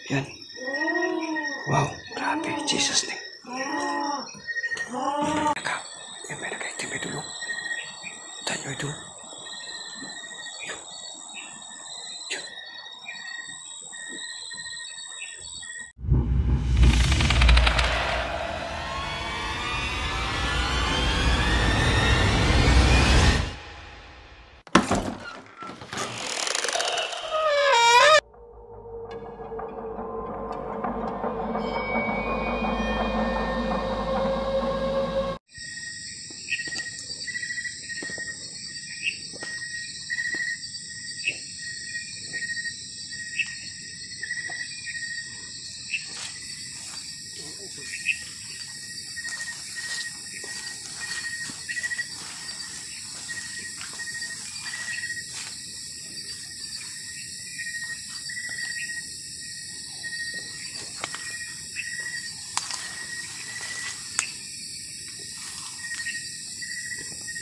Yan. Wow, grabe. Jesus name. Ikaw, yan may nag-itim idol. Tanyo idol.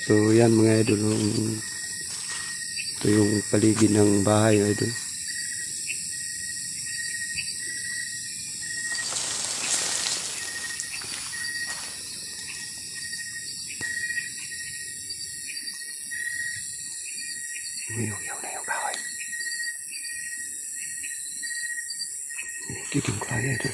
So yan mga idol, ito yung paligid ng bahay idol. Umiyaw na yung kahoy. Kikim kaya idol.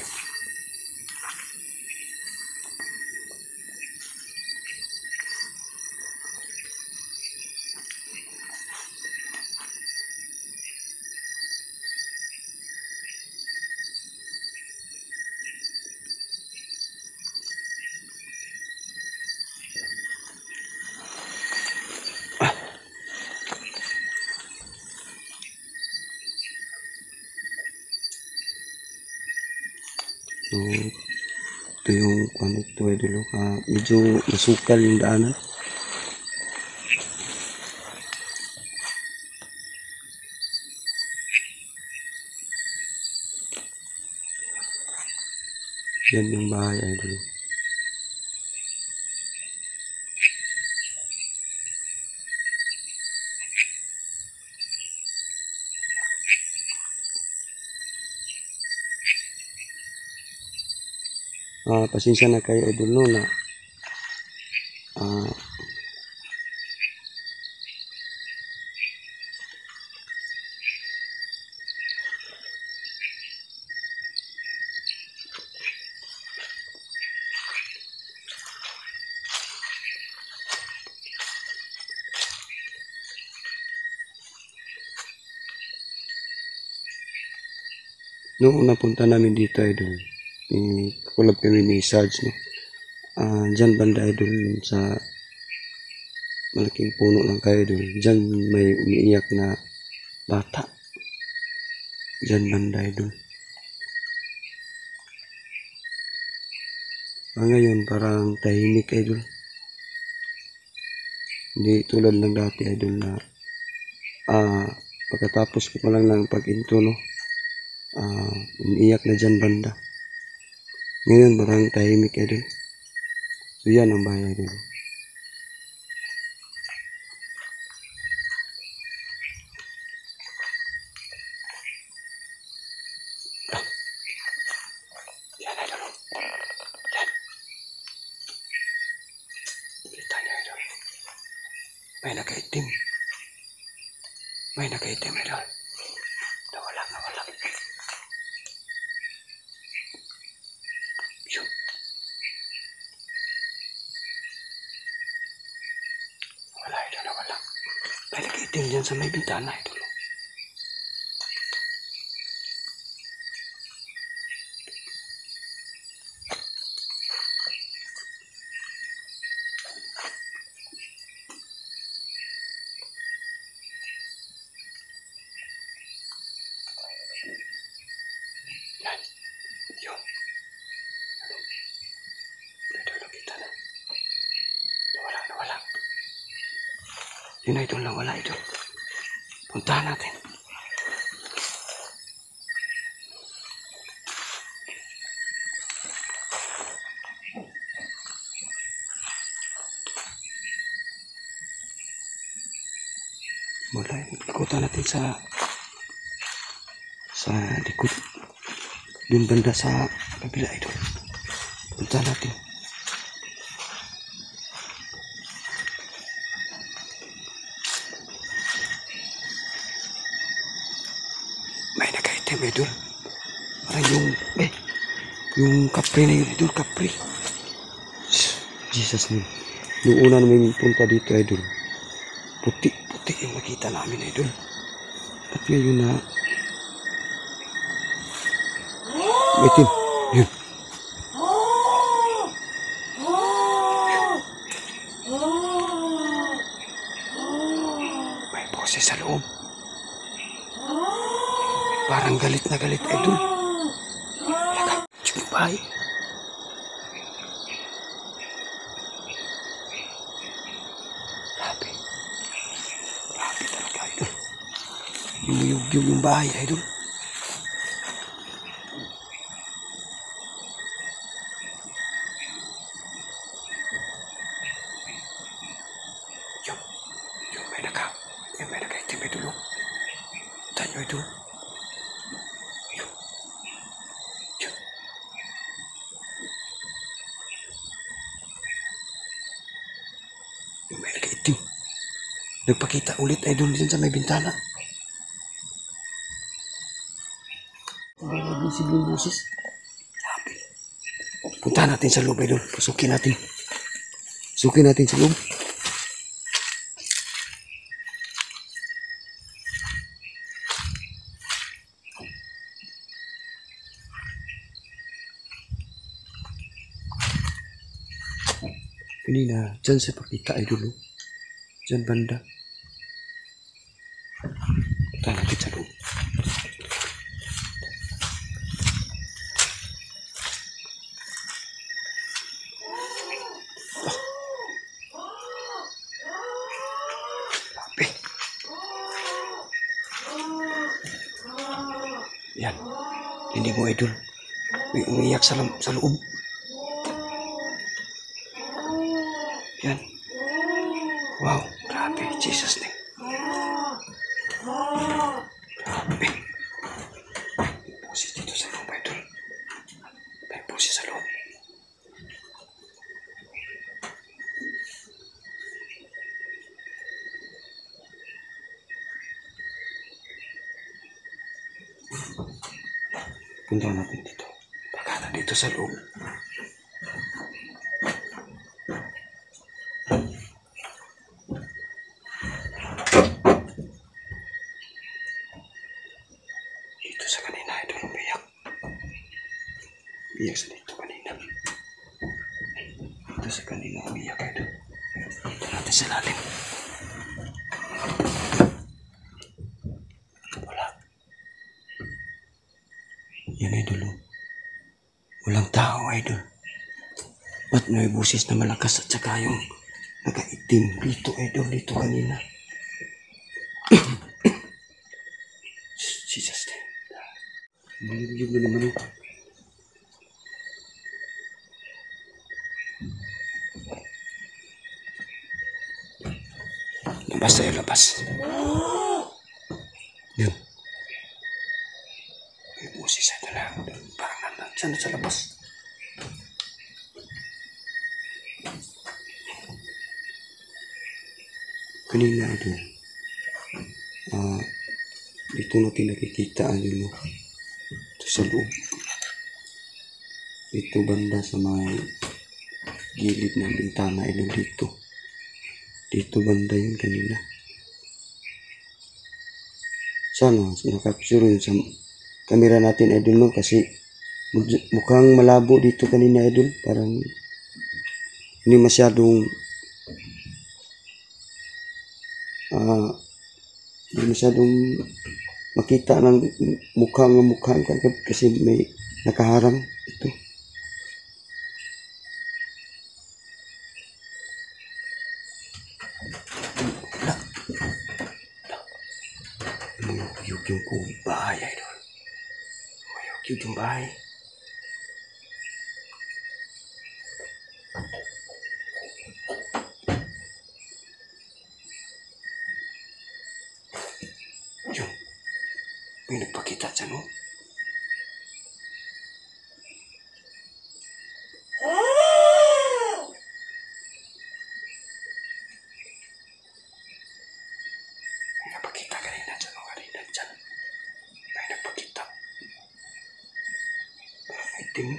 So, ito yung ano ito idol. Medyo masukal yung daanan. Yan yung bahay idol. Pasensya na kayo idol no na noong napunta namin dito idol, kulab kami ni Sarge no. Dyan banda idol sa malaking puno lang kayo idol. Dyan may umiiyak na bata. Dyan banda idol. Ngayon parang tahimik idol. Hindi tulad ng dati idol na pagkatapos ko lang ng pag-intro no. Umiiyak na dyan banda. Ngayon parang tahimik idol. So yan ang bahay idol. Yan idol. Yan. Kita niyo idol. May nakaitim. May nakaitim idol. Nawala. Yun. Nawala. May nakaitim dyan sa may bintana idol. Yun na idol, nawala idol. Puntahan natin. Mula ikutan natin sa likod. Doon banda sa kabila idol. Punta natin. May nakaitim idol. Parang yung kapre na yun idol, kapre. Jesus name. Noong una namin punta dito idol, puti yung nakita namin idol. At ngayon na itim. Yun. May boses sa loob. Parang galit na galit idol. Laka, cumabay. Grabe talaga idol. Yumuyugyug yung bahay idol. Yung may nakaitim idol. Tanyo idol. Yung may nakaitim. Nagpakita ulit idol dyan sa may bintana. May naglisibling boses. Sabi. Punta natin sa loob idol. Pasukin natin. Pasukin natin sa loob. Kanina, dyan sa pakita idol. Dyan banda. Punta natin sa loob. Yan. Hindi mo idol. May umiyak sa loob. Yan. Wow. Grabe. Jesus name. Grabe. May boses dito sa loob idol. May boses sa loob. Punta natin dito. Baka dito sa loob. Dito sa kanina ito umiyak. Umiyak sa dito kanina. Dito sa kanina umiyak ito. Dito natin sa lalim. Wala. Yan idol. Walang tao idol. Ba't may busis na malakas at saka yung nakaitim dito idol dito kanina. Jesus name. Malibig na naman ito. Labas tayo, labas. Yun. May busis ito na. Parang nandyan sa labas. Kanina ito. Dito natin nakikita ano. Ito sa loob. Dito banda sa may gilid ng bintana ito dito. Dito banda yun kanina. Sana nakapsure yun sa camera natin idol no kasi mukhang malabo dito kanina idol. Parang hindi masyadong makita ng mukha kasi may nakaharang ito. Mayok yung bahay idol. Mayok yung bahay. Yung may nagpakita dyan, no? Itim.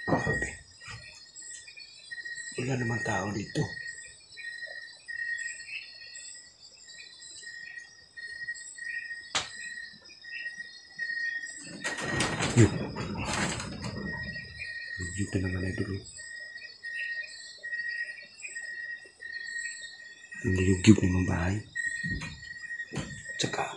Grabe. Wala naman tao dito. Yun. Yun na naman idol. Niliyugyug na mga bahay. Tsaka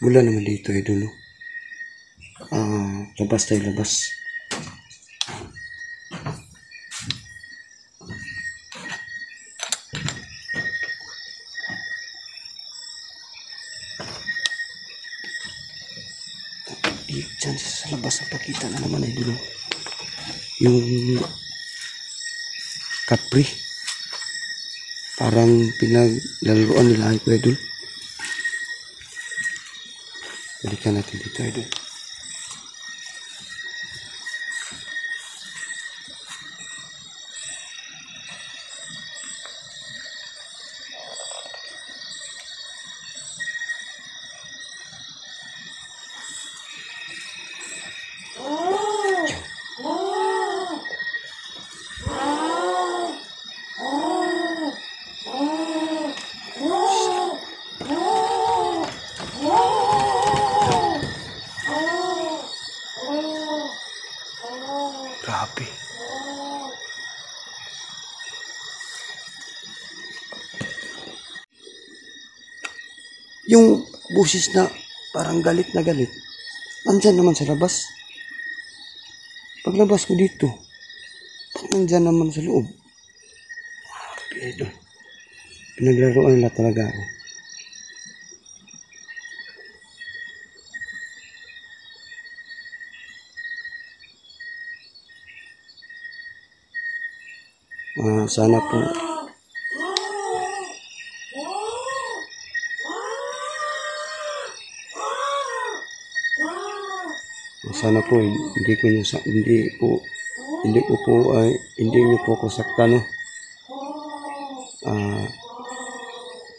wala naman dito idol. Labas tayo, labas. Diyan sa labas ang pakita na naman idol. Yung Capri. Parang pinaglalaroan nila ito idol. Balikan natin dito idol. Grabe. Yung busis na parang galit na galit, nandyan naman sa labas. Paglabas ko dito, nandyan naman sa loob. Ito. Pinaglaruan nila talaga ako. Sana po hindi niyo po ako saktan, no.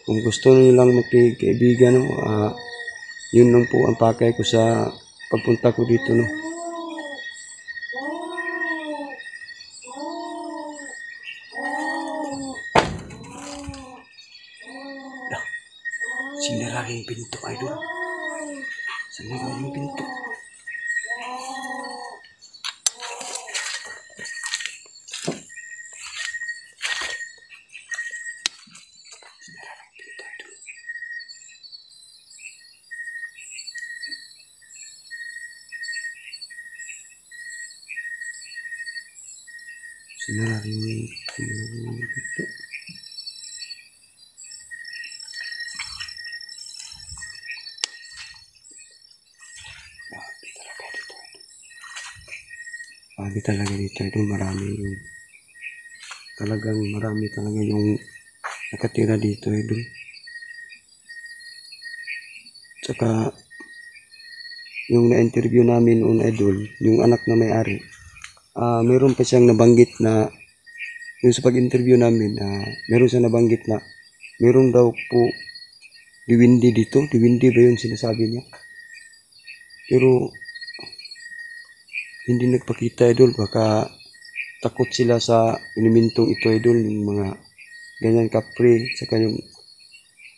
Kung gusto niyo lang magkaibigan, no, yun lang po ang pakay ko sa pagpunta ko dito, no. Sinira yung pinto idol. Sinira yung pinto. Sinira yung pinto. Grabe talaga dito idol. Marami talaga yung nakatira dito idol. Tsaka yung na-interview namin noon idol, yung anak na may-ari, meron pa siyang nabanggit na yung sa pag-interview namin, meron siyang nabanggit na meron daw po diwindi dito. Diwindi ba yun sinasabi niya? Pero hindi nagpakita idol. Baka takot sila sa elementong ito idol, yung mga ganyan Capri, saka yung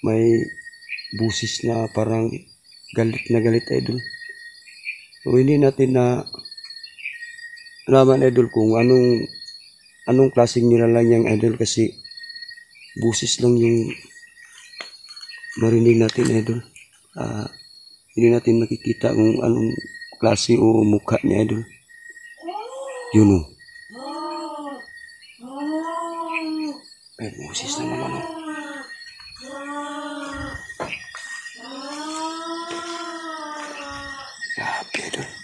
may busis na parang galit na galit idol. So hindi natin na naman idol kung anong klaseng nilalang yung idol, kasi busis lang yung marinig natin idol. Hindi natin makikita kung anong klase o mukha niya idol. Yun, o. May busis na naman, o. Grabe idol.